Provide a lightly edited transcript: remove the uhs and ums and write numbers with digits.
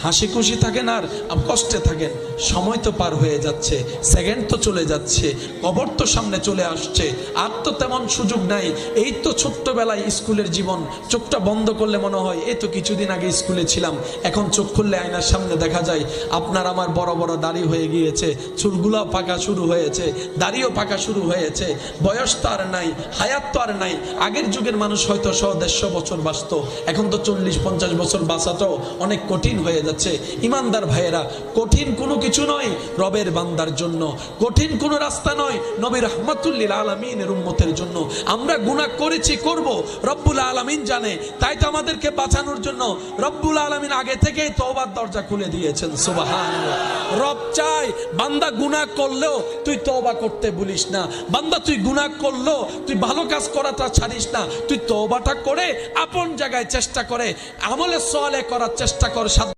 হাসি খুশি থাকেন আর কষ্টে থাকেন। সময় তো পার হয়ে যাচ্ছে, সেকেন্ড তো চলে যাচ্ছে, কবর তো সামনে চলে আসছে, আর তো তেমন সুযোগ নাই। এই তো ছোট্টবেলায় স্কুলের জীবন, চোখটা বন্ধ করলে মনে হয় এই তো কিছুদিন আগে স্কুলে ছিলাম। এখন চোখ খুললে আয়নার সামনে দেখা যায় আপনার আমার বড় বড় দাড়ি হয়ে গিয়েছে, চুলগুলো পাকা শুরু হয়েছে, দাড়িও পাকা শুরু হয়েছে। বয়স তো আর নাই, হায়াত তো আর নাই। আগের যুগের মানুষ হয়তো 100-150 বছর বাঁচত, এখন তো 40-50 বছর বাঁচাটাও অনেক কঠিন হয়ে যাচ্ছে। ইমানদার ভাইয়েরা, কঠিন কোনো কিছু নয় রবের বান্দার জন্য, কঠিন কোনো রাস্তা নয় নবী রাহমাতুল লিল আলামিনের উম্মতের জন্য। আমরা গুনাহ করেছি, করব, রব্বুল আলামিন জানে। তাই তো আমাদেরকে বাঁচানোর জন্য রব্বুল আলামিন আগে থেকেই তওবার দরজা খুলে দিয়েছেন। সুবহানাল্লাহ। রব চাই বান্দা গুনাহ করলেও তুই তওবা করতে ভুলিস না। বান্দা তুই গুনাহ করলেও তুই ভালো কাজ করাটা ছাড়িস না। তুই তওবাটা করে আপন জায়গায় চেষ্টা করে আমলে সালেহ করার চেষ্টা কর।